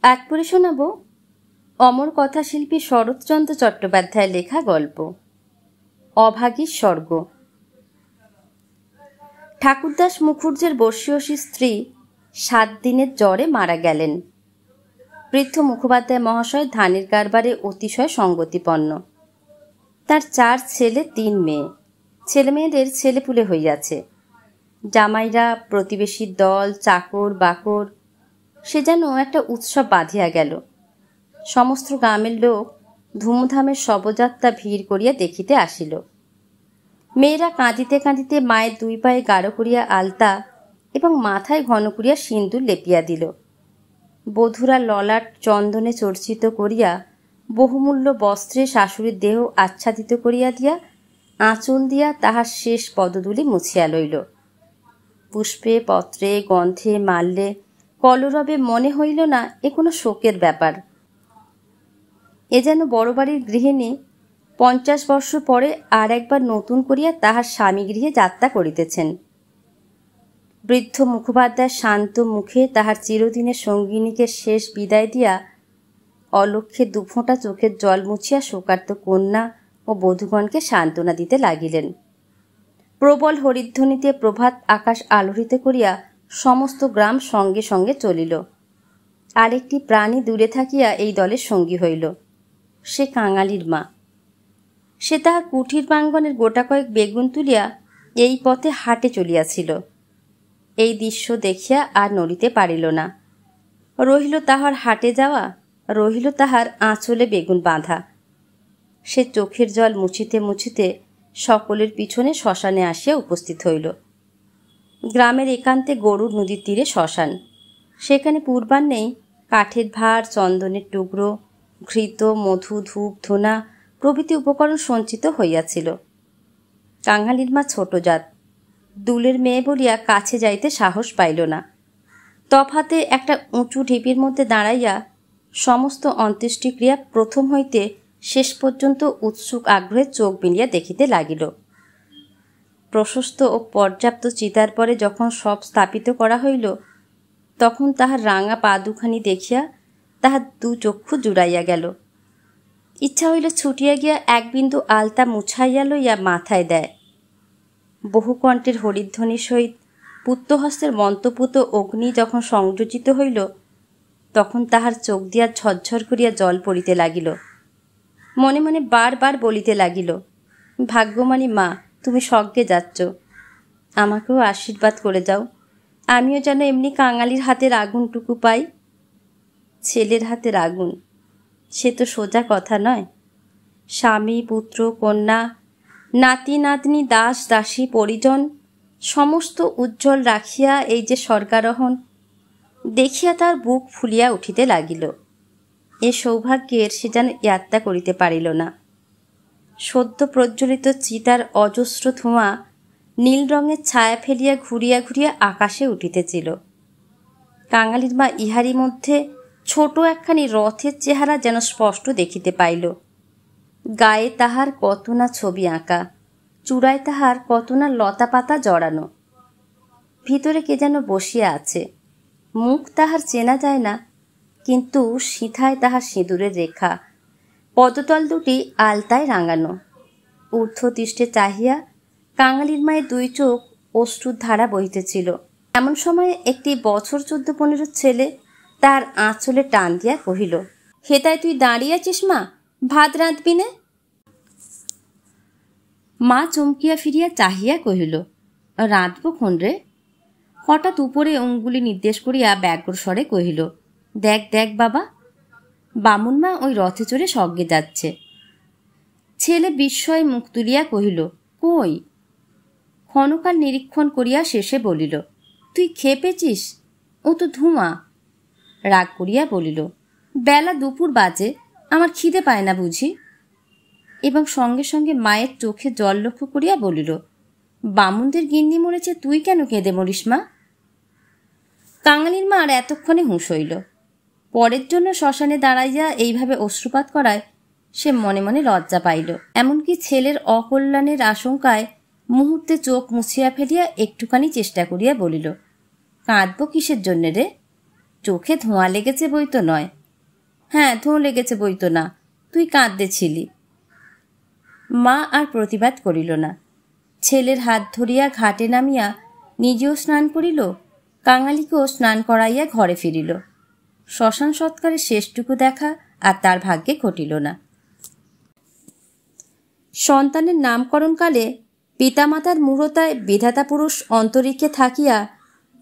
আজ পড়ে শোনাব অমর কথাশিল্পী শরৎচন্দ্র চট্টোপাধ্যায়ের লেখা গল্প অভাগীর স্বর্গ। ঠাকুরদাস মুখুজ্জের বর্ষীয়সী স্ত্রী 7 দিনের জ্বরে মারা গেলেন। বৃদ্ধ মুখোপাধ্যায় মহাশয় ধানের কারবারে অতিশয় সঙ্গতিপন্ন। তার 4 ছেলে 3 মেয়ে। ছেলেমেয়েদের ছেলেপুলে হইয়াছে। জামাইরা, প্রতিবেশীর দল, চাকর বাকর, সে যেন একটা উৎসব বাঁধিয়া গেল। সমস্ত গ্রামের লোক ধুমধামের শবযাত্রা ভিড় করিয়া দেখিতে আসিল। মেয়েরা কাঁদিতে কাঁদিতে মায়ের 2 পায়ে গাঢ় করিয়া আলতা এবং মাথায় ঘন করিয়া সিন্দুর লেপিয়া দিল। বধূরা ললাট চন্দনে চর্চিত করিয়া বহুমূল্য বস্ত্রে শাশুড়ির দেহ আচ্ছাদিত করিয়া দিয়া আঁচল দিয়া তাহার শেষ পদধূলি মুছিয়া লইল। পুষ্পে পত্রে গন্ধে মাল্যে কলরবে মনে হইল না এ কোনো শোকের ব্যাপার। এ যেন বড় বাড়ির গৃহিণী 50 বর্ষ পরে আর একবার নতুন করিয়া তাহার স্বামী গৃহে যাত্রা করিতেছেন। বৃদ্ধ মুখোপাধ্যায় শান্ত মুখে তাহার চিরদিনের সঙ্গিনীকে শেষ বিদায় দিয়া অলক্ষ্যে 2 ফোঁটা চোখের জল মুছিয়া শোকার্ত কন্যা ও বধূগণকে সান্ত্বনা দিতে লাগিলেন। প্রবল হরিধ্বনিতে প্রভাত আকাশ আলোড়িত করিয়া সমস্ত গ্রাম সঙ্গে সঙ্গে চলিল। আরেকটি প্রাণী দূরে থাকিয়া এই দলের সঙ্গী হইল। সে কাঙালির মা। সে তাহার কুঠির প্রাঙ্গণের গোটাকয়েক বেগুন তুলিয়া এই পথে হাটে চলিয়াছিল। এই দৃশ্য দেখিয়া আর নড়িতে পারিল না। রহিল তাহার হাটে যাওয়া, রহিল তাহার আঁচলে বেগুন বাঁধা। সে চোখের জল মুছিতে মুছিতে সকলের পিছনে শ্মশানে আসিয়া উপস্থিত হইল। গ্রামের একান্তে গরুর নদীর তীরে শ্মশান। সেখানে পূর্বাহ্নেই কাঠের ভার, চন্দনের টুকরো, ঘৃত, মধু, ধূপ, ধূনা প্রভৃতি উপকরণ সঞ্চিত হইয়াছিল। কাঙালির মা ছোট জাত, দুলের মেয়ে বলিয়া কাছে যাইতে সাহস পাইল না। তফাতে একটা উঁচু ঢিপির মধ্যে দাঁড়াইয়া সমস্ত অন্ত্যেষ্টিক্রিয়া প্রথম হইতে শেষ পর্যন্ত উৎসুক আগ্রহে চোখ বিলিয়া দেখিতে লাগিল। প্রশস্ত ও পর্যাপ্ত চিতার পরে যখন সব স্থাপিত করা হইল, তখন তাহার রাঙা পা দুখানি দেখিয়া তাহার 2 চক্ষু জুড়াইয়া গেল। ইচ্ছা হইল ছুটিয়া গিয়া 1 বিন্দু আলতা মুছাইয়া লইয়া মাথায় দেয়। বহুকণ্ঠের হরিধ্বনির সহিত পুত্রহস্তের মন্ত্রপুত অগ্নি যখন সংযোজিত হইল, তখন তাহার চোখ দিয়া ঝরঝর করিয়া জল পড়িতে লাগিল। মনে মনে বারবার বলিতে লাগিল, ভাগ্যমানী মা, তুমি স্বর্গে যাচ্ছ, আমাকেও আশীর্বাদ করে যাও, আমিও যেন এমনি কাঙালির হাতের আগুনটুকু পাই। ছেলের হাতের আগুন, সে তো সোজা কথা নয়। স্বামী, পুত্র, কন্যা, নাতি নাতনি, দাস দাসী, পরিজন সমস্ত উজ্জ্বল রাখিয়া এই যে স্বর্গারোহণ, দেখিয়া তার বুক ফুলিয়া উঠিতে লাগিল। এ সৌভাগ্যের সে যেন ইয়াত্রা করিতে পারিল না। সদ্য প্রজ্বলিত চিতার অজস্র ধোঁয়া নীল রঙের ছায়া ফেলিয়া ঘুরিয়া ঘুরিয়া আকাশে উঠিতেছিল। কাঙালির মা ইহারই মধ্যে ছোট একখানি রথের চেহারা যেন স্পষ্ট দেখিতে পাইল। গায়ে তাহার কত না ছবি আঁকা, চূড়ায় তাহার কত না লতা পাতা জড়ানো। ভিতরে কে যেন বসিয়া আছে। মুখ তাহার চেনা যায় না, কিন্তু সিঁথায় তাহার সিঁদুরের রেখা, পদতল দুটি আলতায় রাঙানো। ঊর্ধ্বদৃষ্টে চাহিয়া কাঙালির মায়ের 2 চোখ অশ্রুর ধারা বহিতেছিল। এমন সময়ে একটি বছর 14-15 ছেলে তার আঁচলে টান দিয়া কহিল, হেতায় তুই দাঁড়িয়ে আছিস মা, ভাত রাঁধবি নে? মা চমকিয়া ফিরিয়া চাহিয়া কহিল, রাঁধব ক্ষণ রে। হঠাৎ উপরে অঙ্গুলি নির্দেশ করিয়া ব্যগ্র স্বরে কহিল, দেখ দেখ বাবা, বামুন মা ওই রথে চড়ে স্বর্গে যাচ্ছে। ছেলে বিস্ময়ে মুখ তুলিয়া কহিল, কই? ক্ষণকাল নিরীক্ষণ করিয়া শেষে বলিল, তুই খেপেছিস, ও তো ধুমা। রাগ করিয়া বলিল, বেলা দুপুর বাজে, আমার খিদে পায় না বুঝি? এবং সঙ্গে সঙ্গে মায়ের চোখে জল লক্ষ্য করিয়া বলিল, বামুনদের গিন্নি মরেছে, তুই কেন কেঁদে মরিস মা? কাঙালির মা আর এতক্ষণে হুঁশ হইল। পরের জন্য শ্মশানে দাঁড়াইয়া এইভাবে অশ্রুপাত করায় সে মনে মনে লজ্জা পাইল। এমনকি ছেলের অকল্যাণের আশঙ্কায় মুহূর্তে চোখ মুছিয়া ফেলিয়া একটুখানি চেষ্টা করিয়া বলিল, কাঁদব কিসের জন্যে রে? চোখে ধোঁয়া লেগেছে বই তো নয়। হ্যাঁ, ধোঁয়া লেগেছে বই তো না, তুই কাঁদতেছিলি। মা আর প্রতিবাদ করিল না। ছেলের হাত ধরিয়া ঘাটে নামিয়া নিজেও স্নান করিল, কাঙালিকেও স্নান করাইয়া ঘরে ফিরিল। শ্মশান সৎকারের শেষটুকু দেখা আর তার ভাগ্যে ঘটিল না। সন্তানের নামকরণকালে পিতামাতার মূঢ়তায় বিধাতা পুরুষ অন্তরিক্ষে থাকিয়া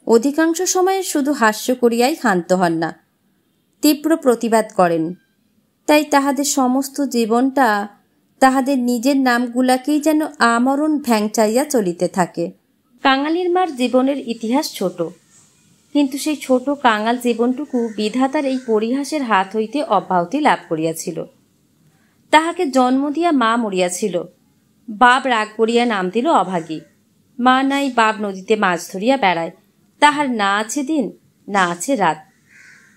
অধিকাংশ সময়ে শুধু হাস্য করিয়াই ক্ষান্ত হন না, তীব্র প্রতিবাদ করেন। তাই তাহাদের সমস্ত জীবনটা তাহাদের নিজের নামগুলাকেই যেন আমরণ ভ্যাংচাইয়া চলিতে থাকে। কাঙালির মার জীবনের ইতিহাস ছোট, কিন্তু সেই ছোট কাঙাল জীবনটুকু বিধাতার এই পরিহাসের হাত হইতে অব্যাহতি লাভ করিয়াছিল। তাহাকে জন্ম দিয়া মা মরিয়াছিল, বাপ রাগ করিয়া নাম দিল অভাগী। মা নাই, বাপ নদীতে মাছ ধরিয়া বেড়ায়, তাহার না আছে দিন না আছে রাত।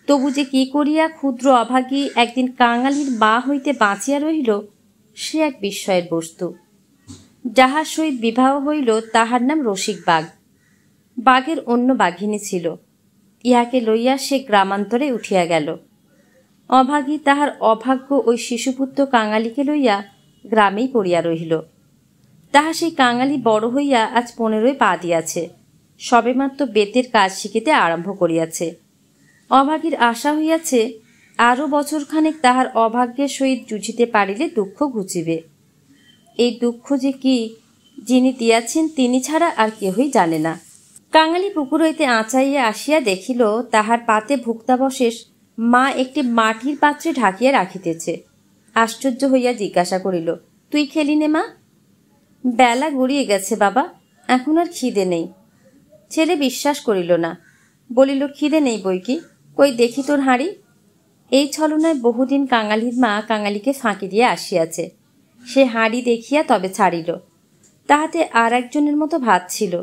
তবু যে কি করিয়া ক্ষুদ্র অভাগী একদিন কাঙালির মা হইতে বাঁচিয়া রহিল, সে এক বিস্ময়ের বস্তু। যাহার সহিত বিবাহ হইল তাহার নাম রসিক বাঘ। বাঘের অন্য বাঘিনী ছিল, ইহাকে লইয়া সে গ্রামান্তরে উঠিয়া গেল। অভাগী তাহার অভাগ্য ওই শিশুপুত্র কাঙালিকে লইয়া গ্রামেই পড়িয়া রহিল। তাহা সেই কাঙালি বড় হইয়া আজ 15 পা দিয়াছে, সবেমাত্র বেতের কাজ শিখিতে আরম্ভ করিয়াছে। অভাগীর আশা হইয়াছে আরও বছরখানেক তাহার অভাগ্যের সহিত জুঝিতে পারিলে দুঃখ ঘুচিবে। এই দুঃখ যে কি যিনি দিয়াছেন তিনি ছাড়া আর কেহই জানে না। কাঙালি পুকুর হইতে আঁচাইয়া আসিয়া দেখিল তাহার পাতে ভুক্তাবশেষ মা একটি মাটির পাত্রে ঢাকিয়া রাখিতেছে। আশ্চর্য হইয়া জিজ্ঞাসা করিল, তুই খেলি নে মা? বেলা গড়িয়ে গেছে বাবা, এখন আর খিদে নেই। ছেলে বিশ্বাস করিল না, বলিল, খিদে নেই বই কি, কই দেখি তোর হাঁড়ি। এই ছলনায় বহুদিন কাঙালির মা কাঙালিকে ফাঁকি দিয়ে আসিয়াছে। সে হাঁড়ি দেখিয়া তবে ছাড়িল। তাহাতে আর একজনের মতো ভাত ছিল।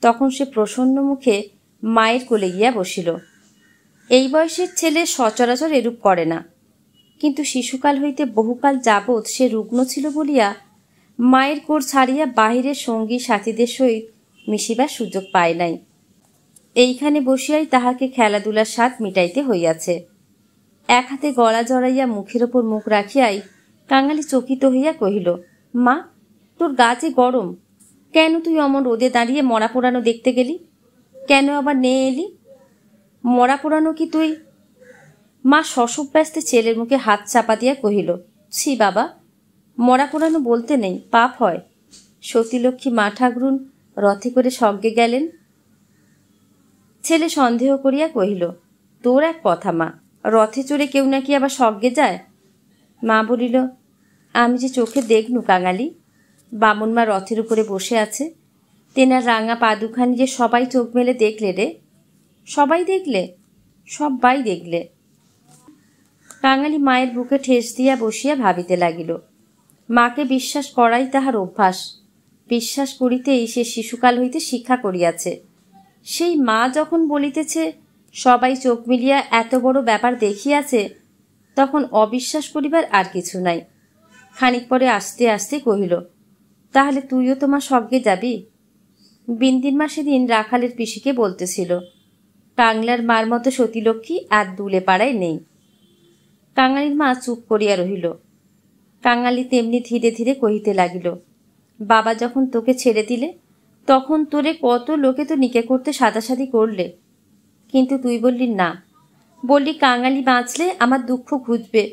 তখন সে প্রসন্ন মুখে মায়ের কোলে গিয়া বসিল। এই বয়সের ছেলে সচরাচর এরূপ করে না, কিন্তু শিশুকাল হইতে বহুকাল যাবৎ সে রুগ্ন ছিল বলিয়া মায়ের কোর ছাড়িয়া বাহিরের সঙ্গী সাথীদের সহিত মিশিবার সুযোগ পায় নাই। এইখানে বসিয়াই তাহাকে খেলাধুলার স্বাদ মিটাইতে হইয়াছে। এক হাতে গলা জড়াইয়া মুখের ওপর মুখ রাখিয়াই কাঙালি চকিত হইয়া কহিল, মা, তোর গা যে গরম, কেন তুই অমন রোদে দাঁড়িয়ে মরা পোড়ানো দেখতে গেলি? কেন আবার নে এলি? মরা পোড়ানো কি তুই? মা শশব ব্যস্তে ছেলের মুখে হাত চাপা দিয়া কহিল, ছি বাবা, মরা পোড়ানো বলতে নেই, পাপ হয়। সতীলক্ষ্মী মা ঠাকরুন রথে করে স্বর্গে গেলেন। ছেলে সন্দেহ করিয়া কহিল, তোর এক কথা মা, রথে চড়ে কেউ নাকি আবার স্বর্গে যায়? মা বলিল, আমি যে চোখে দেখনু কাঙালি, বামুন মা রথের উপরে বসে আছে, তেনার রাঙা পা দুখানি যে সবাই চোখ মেলে দেখলে রে। সবাই দেখলে? সবাই দেখলে। কাঙালি মায়ের বুকে ঠেস দিয়া বসিয়া ভাবিতে লাগিল। মাকে বিশ্বাস করাই তাহার অভ্যাস। বিশ্বাস করিতেই সে শিশুকাল হইতে শিক্ষা করিয়াছে। সেই মা যখন বলিতেছে সবাই চোখ মিলিয়া এত বড় ব্যাপার দেখিয়াছে, তখন অবিশ্বাস করিবার আর কিছু নাই। খানিক পরে আস্তে আস্তে কহিল, তাহলে তুইও তোমার স্বর্গে যাবি? বিন্দির মা সেদিন রাখালের পিসিকে বলতেছিল, কাংলার মার মতো সতীলক্ষ্মী আর দুলে পাড়ায় নেই। কাঙালির মা চুপ করিয়া রহিল। কাঙালি তেমনি ধীরে ধীরে কহিতে লাগিল, বাবা যখন তোকে ছেড়ে দিলে তখন তোরে কত লোকে তো নিকে করতে সাদাসাদি করলে, কিন্তু তুই বললি না। বললি কাঙালি বাঁচলে আমার দুঃখ ঘুচবে,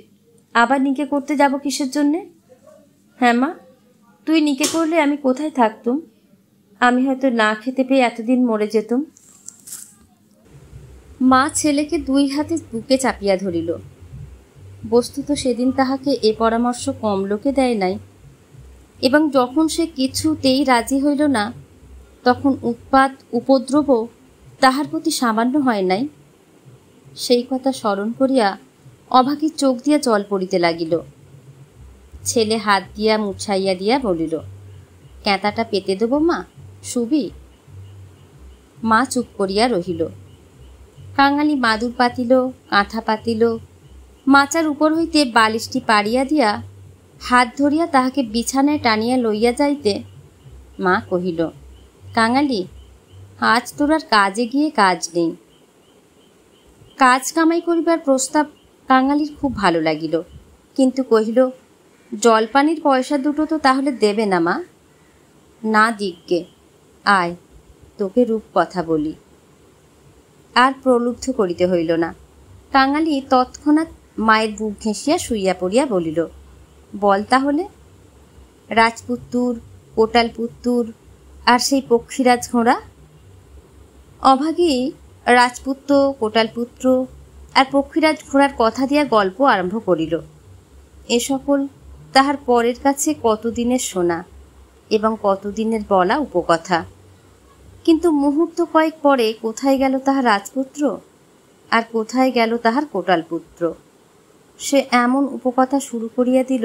আবার নিকে করতে যাব কিসের জন্যে? হ্যাঁ মা, তুই নিকে করলে আমি কোথায় থাকতুম? আমি হয়তো না খেতে পেয়ে এতদিন মরে যেতুম। মা ছেলেকে দুই হাতে বুকে চাপিয়া ধরিল। বস্তুত সেদিন তাহাকে এ পরামর্শ কম লোকে দেয় নাই, এবং যখন সে কিছুতেই রাজি হইল না, তখন উৎপাত উপদ্রব তাহার প্রতি সামান্য হয় নাই। সেই কথা স্মরণ করিয়া অভাগীর চোখ দিয়া জল পড়িতে লাগিল। ছেলে হাত দিয়া মুছাইয়া দিয়া বলিল, ক্যাঁতাটা পেতে দেব মা, শুবি? মা চুপ করিয়া রহিল। কাঙালি মাদুর পাতিল, কাঁথা পাতিল, মাচার উপর হইতে বালিশটি পাড়িয়া দিয়া হাত ধরিয়া তাহাকে বিছানায় টানিয়া লইয়া যাইতে মা কহিল, কাঙালি, আজ তোর আর কাজে গিয়ে কাজ নেই। কাজ কামাই করিবার প্রস্তাব কাঙালির খুব ভালো লাগিল, কিন্তু কহিল, জলপানির পয়সা দুটো তো তাহলে দেবে না মা? না দিগ্গে, আয়, তোকে রূপ কথা বলি। আর প্রলুব্ধ করিতে হইল না। কাঙালি তৎক্ষণাৎ মায়ের বুক ঘেঁষিয়া শুইয়া পড়িয়া বলিল, বল তাহলে। রাজপুত্তুর, কোটালপুত্তুর আর সেই পক্ষীরাজ ঘোড়া। অভাগী রাজপুত্র, কোটালপুত্র আর পক্ষীরাজ ঘোড়ার কথা দিয়া গল্প আরম্ভ করিল। এ সকল তাহার পরের কাছে কতদিনের শোনা এবং কতদিনের বলা উপকথা। কিন্তু মুহূর্ত কয়েক পরে কোথায় গেল তাহার রাজপুত্র আর কোথায় গেল তাহার কোটালপুত্র? সে এমন উপকথা শুরু করিয়া দিল,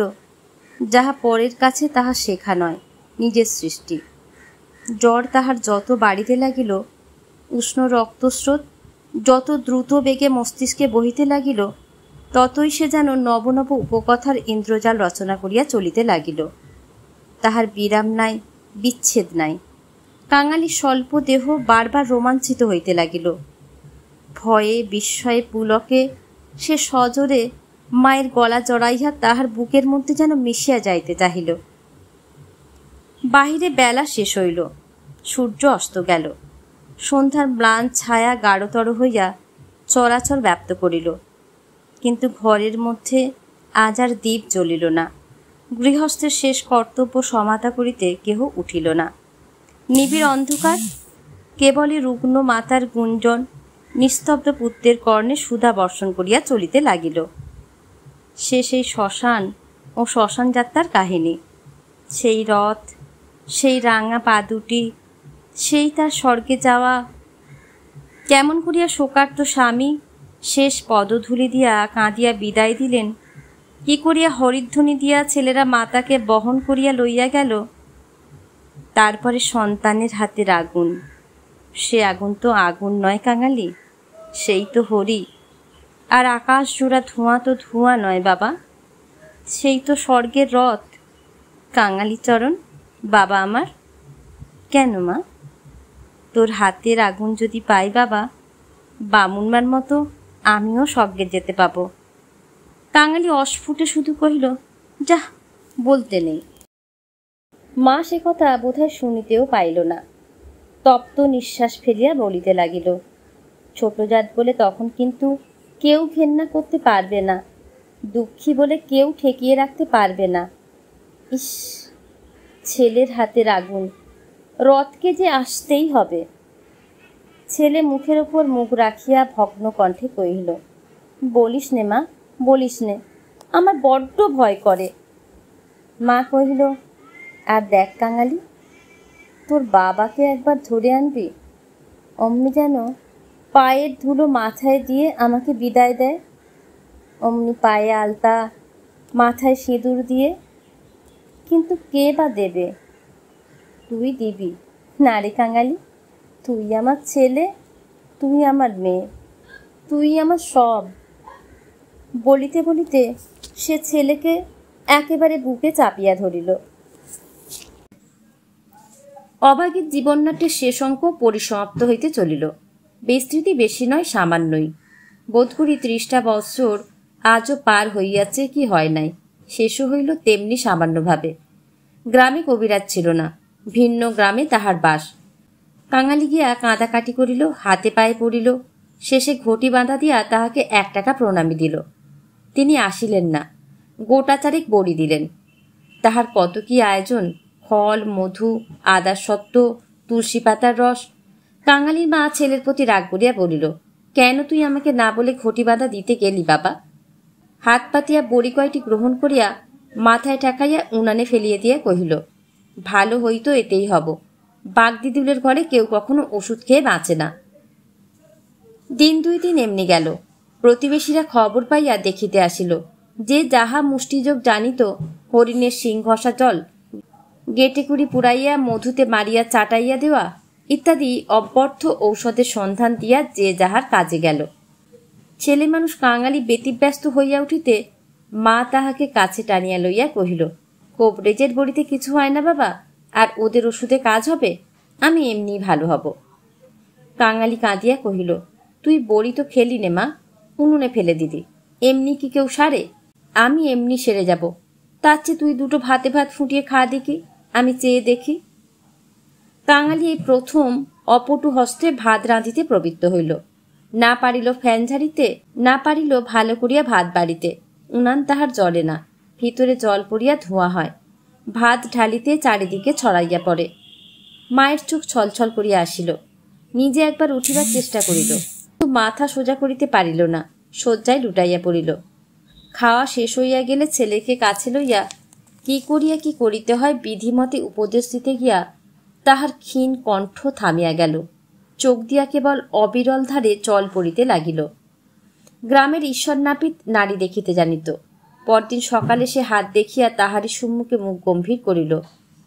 যাহা পরের কাছে তাহা শেখা নয়, নিজের সৃষ্টি। জ্বর তাহার যত বাড়িতে লাগিল, উষ্ণ রক্তস্রোত যত দ্রুত বেগে মস্তিষ্কে বহিতে লাগিল, ততই সে যেন নব নব উপকথার ইন্দ্রজাল রচনা করিয়া চলিতে লাগিল। তাহার বিরাম নাই, বিচ্ছেদ নাই। কাঙালি স্বল্প দেহ বারবার রোমাঞ্চিত হইতে লাগিল। ভয়ে বিস্ময়ে পুলকে সে সজোরে মায়ের গলা জড়াইয়া তাহার বুকের মধ্যে যেন মিশিয়া যাইতে চাহিল। বাহিরে বেলা শেষ হইল, সূর্য অস্ত গেল। সন্ধ্যার ম্লান ছায়া গাঢ়তর হইয়া চরাচর ব্যাপ্ত করিল, কিন্তু ঘরের মধ্যে আজ আর দীপ জ্বলিল না। গৃহস্থের শেষ কর্তব্য সমাধা করিতে কেহ উঠিল না। নিবিড় অন্ধকার, কেবলই রুগ্ন মাতার গুঞ্জন নিস্তব্ধ পুত্রের কর্ণে সুধা বর্ষণ করিয়া চলিতে লাগিল। সেই শ্মশান ও শ্মশান যাত্রার কাহিনী, সেই রথ, সেই রাঙা পা দুটি, সেই তার স্বর্গে যাওয়া। কেমন করিয়া শোকার্ত স্বামী শেষ পদধূলি দিয়া কাঁদিয়া বিদায় দিলেন, কি করিয়া হরিধ্বনি দিয়া ছেলেরা মাতাকে বহন করিয়া লইয়া গেল। তারপরে সন্তানের হাতের আগুন, সে আগুন তো আগুন নয় কাঙালি, সেই তো হরি। আর আকাশ জোড়া ধোঁয়া তো ধোঁয়া নয় বাবা, সেই তো স্বর্গের রথ। কাঙালি চরণ, বাবা আমার। কেন মা? তোর হাতের আগুন যদি পাই বাবা, বামুনমার মতো আমিও স্বর্গে যেতে পাবো। কাঙালি অস্ফুটে শুধু কহিল, যা, বলতে নেই। মা সে কথা বোধহয় শুনিতেও পাইল না। তপ্ত নিঃশ্বাস ফেলিয়া বলিতে লাগিল, ছোট জাত বলে তখন কিন্তু কেউ ঘেন্না করতে পারবে না, দুঃখী বলে কেউ ঠেকিয়ে রাখতে পারবে না। ইস, ছেলের হাতের আগুন, রথকে যে আসতেই হবে। ছেলে মুখের ওপর মুখ রাখিয়া ভগ্ন কণ্ঠে কহিল, বলিস নে মা, বলিস নে, আমার বড্ড ভয় করে। মা কহিল, আর দেখ কাঙালি, তোর বাবাকে একবার ধরে আনবি, অমনি যেন পায়ের ধুলো মাথায় দিয়ে আমাকে বিদায় দেয়, অমনি পায়ে আলতা, মাথায় সিঁদুর দিয়ে। কিন্তু কে বা দেবে? তুই দিবি না রে কাঙালি? তুই আমার ছেলে, তুই আমার মেয়ে, তুই আমার সব। বলিতে বলিতে সে ছেলেকে একেবারে বুকে চাপিয়া ধরিল। অভাগীর জীবননাট্যের শেষ অঙ্ক পরিসমাপ্ত হইতে চলিল। বিস্তৃতি বেশি নয়, সামান্যই। বোধ করি 30টা বৎসর আজও পার হইয়াছে কি হয় নাই, শেষও হইল তেমনি সামান্যভাবে। গ্রামে কবিরাজ ছিল না, ভিন্ন গ্রামে তাহার বাস। কাঙালি গিয়া কাঁদাকাটি করিল, হাতে পায়ে পড়িল, শেষে ঘটি বাঁধা দিয়া তাহাকে 1 টাকা প্রণামী দিল। তিনি আসিলেন না, গোটা চারেক বড়ি দিলেন। তাহার কত কি আয়োজন, ফল, মধু, আদার সত্ত্ব, তুলসী পাতার রস। কাঙালির মা ছেলের প্রতি রাগ করিয়া বলিল, কেন তুই আমাকে না বলে ঘটি বাঁধা দিতে গেলি বাবা? হাত পাতিয়া বড়ি কয়টি গ্রহণ করিয়া মাথায় ঠেকাইয়া উনানে ফেলিয়ে দিয়া কহিল, ভালো হইতো এতেই হব। বাগদিদুলের ঘরে কেউ কখনো ওষুধ খেয়ে বাঁচে না। দিন 2 এমনি গেল। প্রতিবেশীরা খবর পাইয়া দেখিতে আসিল। যে যাহা মুষ্টিযোগ জানিত, হরিণের শিং ঘষা জল, গেটে কুড়ি পুড়াইয়া মধুতে মারিয়া চাটাইয়া দেওয়া ইত্যাদি অব্যর্থ ঔষধের সন্ধান দিয়া যে যাহার কাজে গেল। ছেলে মানুষ কাঙালি ব্যতিব্যস্ত হইয়া উঠিতে মা তাহাকে কাছে টানিয়া লইয়া কহিল, কোবরেজের বড়িতে কিছু হয় না বাবা, আর ওদের ওষুধে কাজ হবে, আমি এমনি ভালো হব। কাঙালি কাঁদিয়া কহিল, তুই বড়ি তো খেলি নে মা, উনুনে ফেলে দিদি। এমনি কি কেউ সারে? আমি এমনি সেরে যাব। তার চেয়ে তুই দুটো ভাতে ভাত ফুটিয়ে খা দেখি, আমি চেয়ে দেখি। কাঙালি এই প্রথম অপটু হস্তে ভাত রাঁধিতে প্রবৃত্ত হইল। না পারিল ফ্যান ঝাড়িতে, না পারিল ভালো করিয়া ভাত বাড়িতে। উনান তাহার জ্বলে না, ভিতরে জল পড়িয়া ধোঁয়া হয়। ভাত ঢালিতে চারিদিকে ছড়াইয়া পড়ে। মায়ের চোখ ছলছল করিয়া আসিল। নিজে একবার উঠিবার চেষ্টা করিল, কিন্তু মাথা সোজা করিতে পারিল না, শয্যায় লুটাইয়া পড়িল। খাওয়া শেষ হইয়া গেলে ছেলেকে কাছে লইয়া কি করিয়া কি করিতে হয় বিধিমতে উপদেশ দিতে গিয়া তাহার ক্ষীণ কণ্ঠ থামিয়া গেল। চোখ দিয়া কেবল অবিরল ধারে জল পড়িতে লাগিল। গ্রামের ঈশ্বর নাপিত নারী দেখিতে জানিত। পরদিন সকালে সে হাত দেখিয়া তাহারই সম্মুখে মুখ গম্ভীর করিল,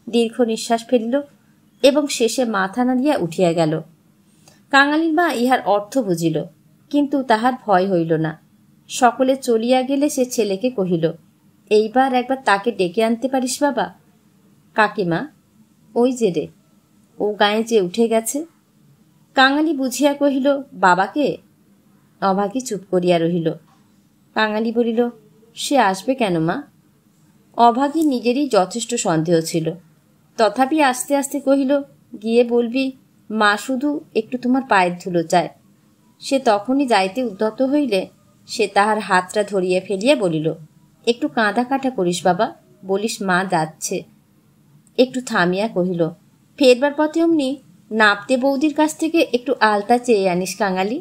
দীর্ঘ নিঃশ্বাস ফেলিল এবং শেষে মাথা নাড়িয়া উঠিয়া গেল। কাঙালির মা ইহার অর্থ বুঝিল, কিন্তু তাহার ভয় হইল না। সকলে চলিয়া গেলে সে ছেলেকে কহিল, এইবার একবার তাকে ডেকে আনতে পারিস বাবা? কাকিমা, ওই যে রে, ও গায়ে যে উঠে গেছে। কাঙালি বুঝিয়া কহিল, বাবাকে? অভাগী চুপ করিয়া রহিল। কাঙালি বলিল, সে আসবে কেন মা? অভাগী নিজেরই যথেষ্ট সন্দেহ ছিল, তথাপি আস্তে আস্তে কহিল, গিয়ে বলবি মা শুধু একটু তোমার পায়ের ধুলো চায়। সে তখনই যাইতে উদ্যত হইলে সে তাহার হাতটা ধরিয়া ফেলিয়া বলিল, একটু কাঁদা কাটা করিস বাবা, বলিস মা যাচ্ছে। একটু থামিয়া কহিল, ফেরবার পথে অমনি নাপতে বৌদির কাছ থেকে একটু আলতা চেয়ে আনিস কাঙালি,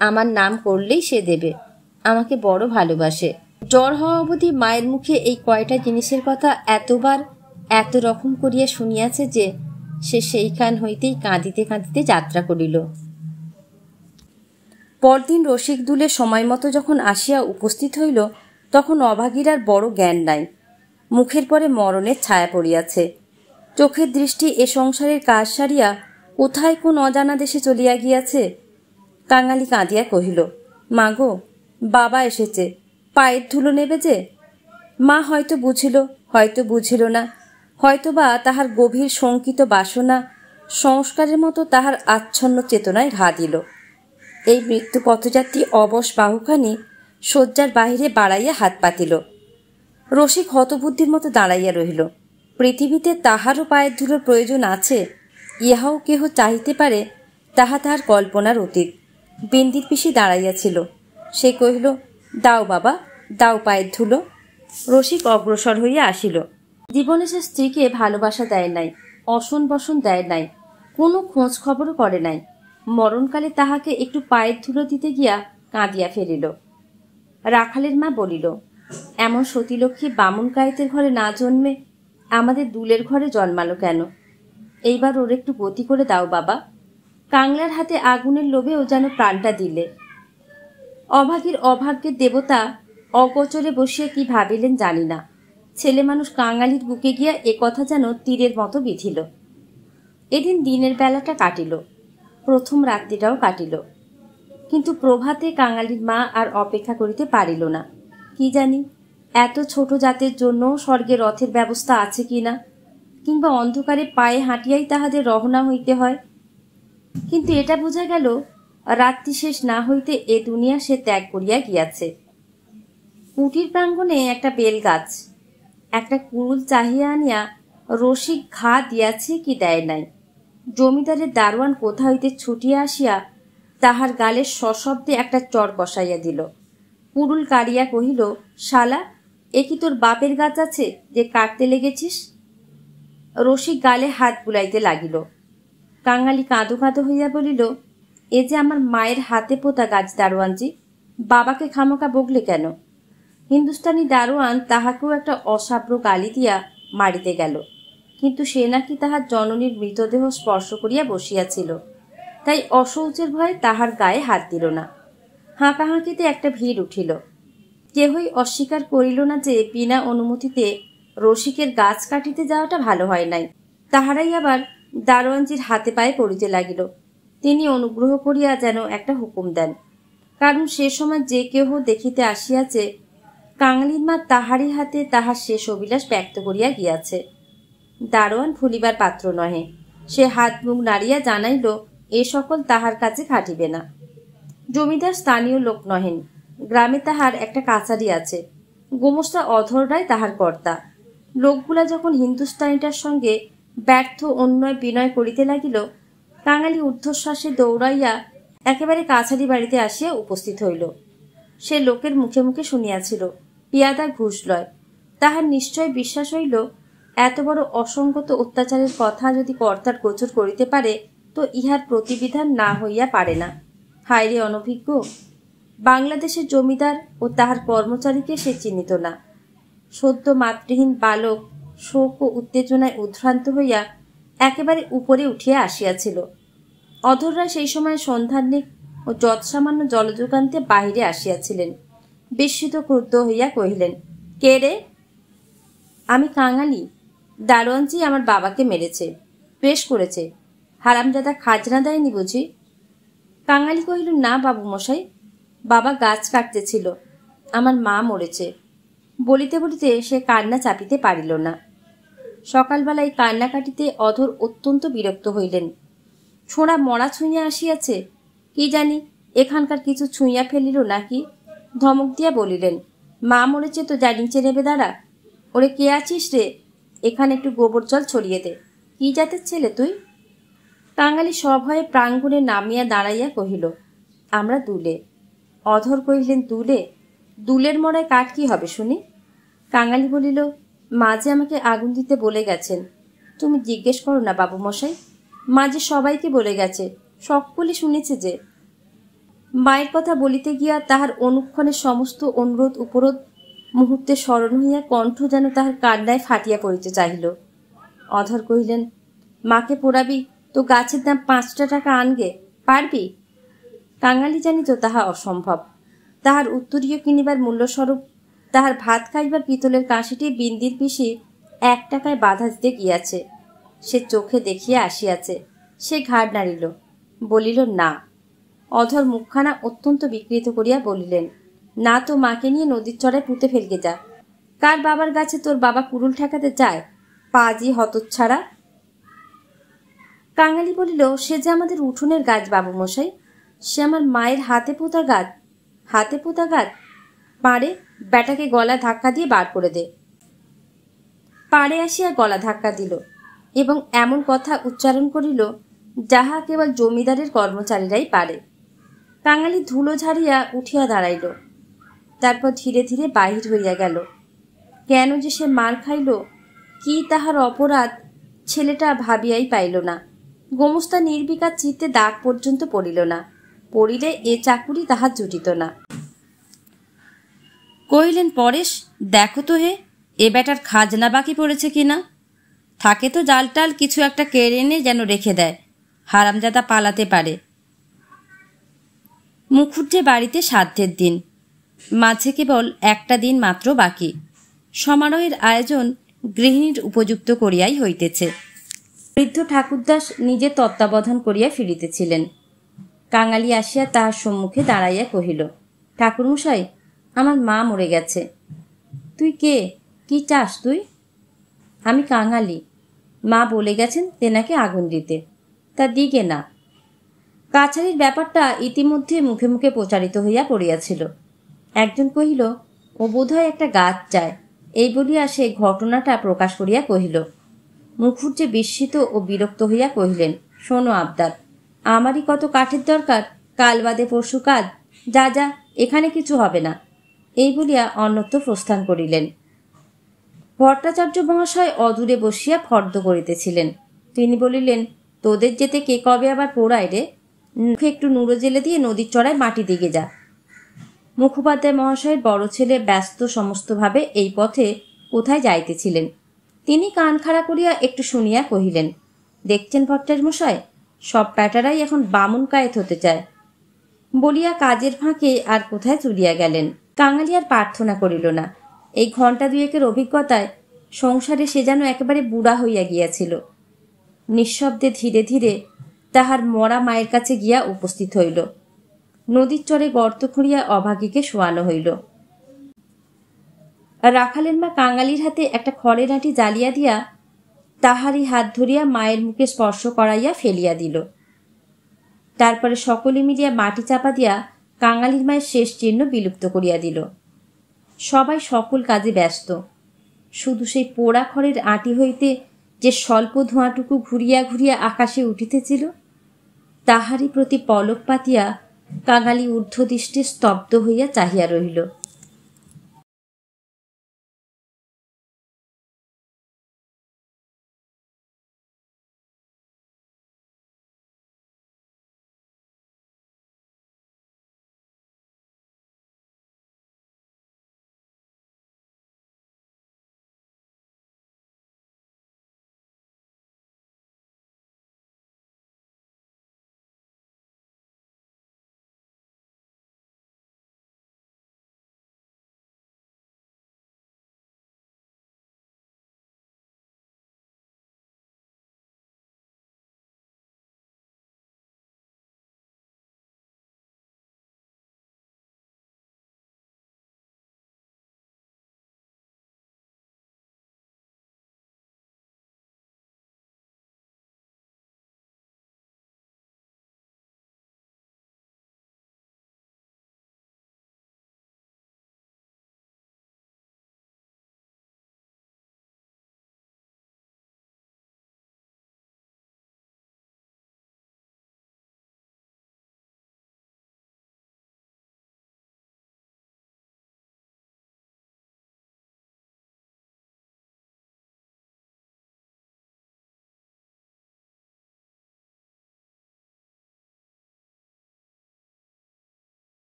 আমার নাম করলেই সে দেবে। আমাকে বড় ভালোবাসে। জ্বর হওয়া অবধি মায়ের মুখে এই কয়টা জিনিসের কথা এতবার এত রকম করিয়া শুনিয়াছে যে সে সেইখান হইতেই কাঁদিতে কাঁদিতে যাত্রা করিল। পরদিন রসিক দুলে সময় মতো যখন আসিয়া উপস্থিত হইল, তখন অভাগীর আর বড় জ্ঞান নাই। মুখের পরে মরণের ছায়া পড়িয়াছে। চোখের দৃষ্টি এ সংসারের কাজ সারিয়া কোথায় কোন অজানা দেশে চলিয়া গিয়াছে। কাঙালি কাঁদিয়া কহিল, মা গো, বাবা এসেছে, পায়ের ধুলো নেবে যে। মা হয়তো বুঝিল, হয়তো বুঝিল না, হয়তোবা তাহার গভীর শঙ্কিত বাসনা সংস্কারের মতো তাহার আচ্ছন্ন চেতনায় ঘা দিল। এই মৃত্যু পথযাত্রী অবশ বাহুখানি শয্যার বাহিরে বাড়াইয়া হাত পাতিল। রসিক হতবুদ্ধির মতো দাঁড়াইয়া রহিল। পৃথিবীতে তাহারও পায়ের ধুলোর প্রয়োজন আছে, ইহাও কেহ চাহিতে পারে, তাহা তাহার কল্পনার অতীত। বিন্দির পিসি দাঁড়াইয়াছিল। সে কহিল, দাও বাবা, দাও পায়ের ধুলো। রসিক অগ্রসর হইয়া আসিল। জীবনে সে স্ত্রীকে ভালোবাসা দেয় নাই, অসন বসন দেয় নাই, কোনো খোঁজ খবরও করে নাই। মরণকালে তাহাকে একটু পায়ের ধুলো দিতে গিয়া কাঁদিয়া ফেলিল। রাখালের মা বলিল, এমন সতীলক্ষ্মী বামুন কায়েতের ঘরে না জন্মে আমাদের দুলের ঘরে জন্মালো কেন? এইবার ওর একটু গতি করে দাও বাবা। কাংলার হাতে আগুনের লোভেও যেন প্রাণটা দিলে। অভাগীর অভাগ্যের দেবতা অগোচরে বসিয়া কি ভাবিলেন জানি না, ছেলে মানুষ কাঙালির বুকে গিয়া এ কথা যেন তীরের মতো বিঁধিল। এদিন দিনের বেলাটা কাটিল, প্রথম রাত্রিটাও কাটিল, কিন্তু প্রভাতে কাঙালির মা আর অপেক্ষা করিতে পারিল না। কি জানি এত ছোট জাতের জন্য স্বর্গে রথের ব্যবস্থা আছে কিনা, কিংবা অন্ধকারে পায়ে হাঁটিয়াই তাহাদের রওনা হইতে হয়। কিন্তু এটা বোঝা গেল, রাত্রি শেষ না হইতে এ দুনিয়া সে ত্যাগ করিয়া গিয়াছে। কুটির প্রাঙ্গণে একটা বেল গাছ, একটা কুড়ুল চাহিয়া আনিয়া রসিক ঘা দিয়াছে কি দেয় নাই। জমিদারের দারোয়ান কোথা হইতে ছুটিয়া আসিয়া তাহার গালে সশব্দে একটা চর বসাইয়া দিল। কুড়ুল কাড়িয়া কহিল, শালা, এ কি তোর বাপের গাছ আছে যে কাটতে লেগেছিস? রসিক গালে হাত বুলাইতে লাগিল। কাঙালি কাঁদো কাঁদো হইয়া বলিল, এ যে আমার মায়ের হাতে পোতা গাছ দারোয়ানজি, বাবাকে খামোকা বকলে কেন? হিন্দুস্তানি দারোয়ান তাহাকেও একটা অসাব্র গালি দিয়া মারিতে গেল, কিন্তু সে নাকি তাহার জননীর মৃতদেহ স্পর্শ করিয়া বসিয়াছিল, তাই অশৌচের ভয়ে তাহার গায়ে হাত দিল না। হাঁকাহাঁকিতে একটা ভিড় উঠিল। কেহই অস্বীকার করিল না যে বিনা অনুমতিতে রসিকের গাছ কাটিতে যাওয়াটা ভালো হয় নাই। তাহারাই আবার দারোয়ানজির হাতে পায়ে পড়িতে লাগিল। তিনি অনুগ্রহ করিয়া যেন একটা হুকুম দেন, কারণ সে সময় যে কেহ দেখিতে আসিয়াছে কাঙালির মা তাহারই হাতে তাহার শেষ অভিলাষ ব্যক্ত করিয়া গিয়াছে। দারোয়ান ভুলিবার পাত্র নহে। সে হাত মুখ নাড়িয়া জানাইল, এ সকল তাহার কাছে খাটিবে না। জমিদার স্থানীয় লোক নহেন, গ্রামে তাহার একটা কাছারি আছে, গোমস্তা অধররাই তাহার কর্তা। লোকগুলা যখন হিন্দুস্তানিটার সঙ্গে ব্যর্থ অন্যয় বিনয় করিতে লাগিল, কাঙালি ঊর্ধ্বশ্বাসে দৌড়াইয়া একেবারে কাছারি বাড়িতে আসিয়া উপস্থিত হইল। সে লোকের মুখে মুখে শুনিয়াছিল পিয়াদা ঘুষ লয়। তাহার নিশ্চয় বিশ্বাস হইল এত বড় অসংগত অত্যাচারের কথা যদি কর্তার গোচর করিতে পারে তো ইহার প্রতিবিধান না হইয়া পারে না। হায় রে অনভিজ্ঞ! বাংলাদেশের জমিদার ও তাহার কর্মচারীকে সে চিনিত না। সদ্য মাতৃহীন বালক শোক ও উত্তেজনায় উদ্ভ্রান্ত হইয়া একেবারে উপরে উঠিয়া আসিয়াছিল। অধররা সেই সময় সন্ধানিক ও যৎসামান্য জলযোগান্তে বাহিরে আসিয়াছিলেন। বিস্মিত ক্রুদ্ধ হইয়া কহিলেন, কে রে? আমি কাঙালি। দারোয়ানজি আমার বাবাকে মেরেছে, বেশ করেছে। হারামজাদা খাজনা দেয়নি বুঝি? কাঙালি কহিল, না বাবু মশাই, বাবা গাছ কাটতেছিল, আমার মা মরেছে। বলিতে বলিতে সে কান্না চাপিতে পারিল না। সকালবেলায় কান্না কাটিতে অধর অত্যন্ত বিরক্ত হইলেন। ছোঁড়া মরা ছুঁইয়া আসিয়াছে, কি জানি এখানকার কিছু ছুঁইয়া ফেলিল নাকি। ধমক দিয়া বলিলেন, মা মরেছে তো যা নিচে নেবে দাঁড়া। ওরে কে আছিস রে? এখানে একটু গোবর জল ছড়িয়ে দে। কি জাতের ছেলে তুই? কাঙালি সভয়ে প্রাঙ্গণে নামিয়া দাঁড়াইয়া কহিল, আমরা দুলে। অধর কহিলেন, দুলে? দুলের মরায় কাঠ কি হবে শুনি? কাঙালি বলিল, মা যে আমাকে আগুন দিতে বলে গেছেন। তুমি জিজ্ঞেস করো না বাবু মশাই, মা যে সবাইকে বলে গেছে, সকলে শুনেছে যে। মায়ের কথা বলিতে গিয়া তাহার অনুক্ষণের সমস্ত অনুরোধ উপরোধ মুহূর্তে স্মরণ হইয়া কণ্ঠ যেন তাহার কান্নায় ফাটিয়া পড়িতে চাহিল। অধর কহিলেন, মাকে পোড়াবি তো গাছের দাম 5টা টাকা আনগে, পারবি? কাঙালি জানিত তাহা অসম্ভব। তাহার উত্তরীয় কিনিবার মূল্যস্বরূপ তাহার ভাত খাইবার পিতলের কাঁসিটি বিন্দির পিসি 1 টাকায় বাধা দিতে গিয়াছে। সে চোখে দেখিয়া আসিয়াছে। সে ঘাড় নাড়িল, বলিল না। অধর মুখখানা অত্যন্ত বিকৃত করিয়া বলিলেন, না তো মাকে নিয়ে নদীর চড়ায় পুঁতে ফেলকে যা। কার বাবার গাছে তোর বাবা কুড়ুল ঠেকাতে যায়? পাজি হতচ্ছাড়া। কাঙালি বলিল, সে যে আমাদের উঠোনের গাছ বাবু মশাই, সে আমার মায়ের হাতে পোঁতা গাছ। হাতে পোঁতা গাছ? পাড়ে ব্যাটাকে গলা ধাক্কা দিয়ে বার করে দে। পাড়ে আসিয়া গলা ধাক্কা দিল এবং এমন কথা উচ্চারণ করিল যাহা কেবল জমিদারের কর্মচারীরাই পারে। কাঙালি ধুলো ঝাড়িয়া উঠিয়া দাঁড়াইল। তারপর ধীরে ধীরে বাহির হইয়া গেল। কেন যে সে মার খাইল, কি তাহার অপরাধ, ছেলেটা ভাবিয়াই পাইল না। গোমস্তা নির্বিকার চিত্তে দাগ পর্যন্ত পড়িল না। পড়িলে এ চাকুরি তাহার জুটিত না। কহিলেন, পরেশ দেখো তো হে, এ বেটার খাজনা বাকি পড়েছে কিনা। থাকে তো জালটাল কিছু একটা কেড়ে এনে যেন রেখে দেয়, হারামজাদা পালাতে পারে। মুখুজ্জে বাড়িতে সাধ্যের দিন, মাঝে কেবল একটা দিন মাত্র বাকি। সমারোহের আয়োজন গৃহিণীর উপযুক্ত করিয়াই হইতেছে। বৃদ্ধ ঠাকুরদাস নিজে তত্ত্বাবধান করিয়া ফিরিতেছিলেন। কাঙালি আসিয়া তাহার সম্মুখে দাঁড়াইয়া কহিল, ঠাকুরমশাই, আমার মা মরে গেছে। তুই কে? কি চাস তুই? আমি কাঙালি। মা বলে গেছেন তেনাকে আগুন দিতে, তা দিগে না। কাছারির ব্যাপারটা ইতিমধ্যে মুখে মুখে প্রচারিত হইয়া পড়িয়াছিল। একজন কহিল, ও বোধহয় একটা গাছ চায়, এই বলিয়া সে ঘটনাটা প্রকাশ করিয়া কহিল। মুখুজ্জে বিস্মিত ও বিরক্ত হইয়া কহিলেন, শোনো আবদার, আমারই কত কাঠের দরকার, কাল বাদে পরশু কাজ, যা যা, এখানে কিছু হবে না। এই বলিয়া অন্যত্র প্রস্থান করিলেন। ভট্টাচার্য মহাশয় অদূরে বসিয়া ফর্দ করিতেছিলেন। তিনি বলিলেন, তোদের যেতে কে কবে আবার পোড়ায় রে? মুখে একটু নুড়ো জেলে দিয়ে নদীর চড়ায় মাটি দিকে যা। মুখোপাধ্যায় মহাশয়ের বড় ছেলে ব্যস্ত সমস্তভাবে এই পথে কোথায় যাইতেছিলেন। তিনি কান খাড়া করিয়া একটু শুনিয়া কহিলেন, দেখছেন ভট্টাচার্য মশাই, সব প্যাটারাই এখন বামুন কায়েত হতে চায়। বলিয়া কাজের ফাঁকে আর কোথায় চলিয়া গেলেন। কাঙালি আর প্রার্থনা করিল না। এই ঘণ্টা দুয়েকের অভিজ্ঞতায় সংসারে সে যেন একেবারে বুড়া হইয়া গিয়াছিল। নিঃশব্দে ধীরে ধীরে তাহার মরা মায়ের কাছে গিয়া উপস্থিত হইল। নদীর চরে গর্ত খুঁড়িয়া অভাগীকে শোয়ানো হইল। রাখালের মা কাঙালির হাতে একটা খড়ের আঁটি জ্বালিয়া দিয়া তাহারই হাত ধরিয়া মায়ের মুখে স্পর্শ করাইয়া ফেলিয়া দিল। তারপরে সকলে মিলিয়া মাটি চাপা দিয়া কাঙালির মায়ের শেষ চিহ্ন বিলুপ্ত করিয়া দিল। সবাই সকল কাজে ব্যস্ত। শুধু সেই পোড়া খড়ের আঁটি হইতে যে স্বল্প ধোঁয়াটুকু ঘুরিয়া ঘুরিয়া আকাশে উঠিতেছিল, তাহারই প্রতি পলক পাতিয়া কাঙালি ঊর্ধ্বদৃষ্টে স্তব্ধ হইয়া চাহিয়া রহিল।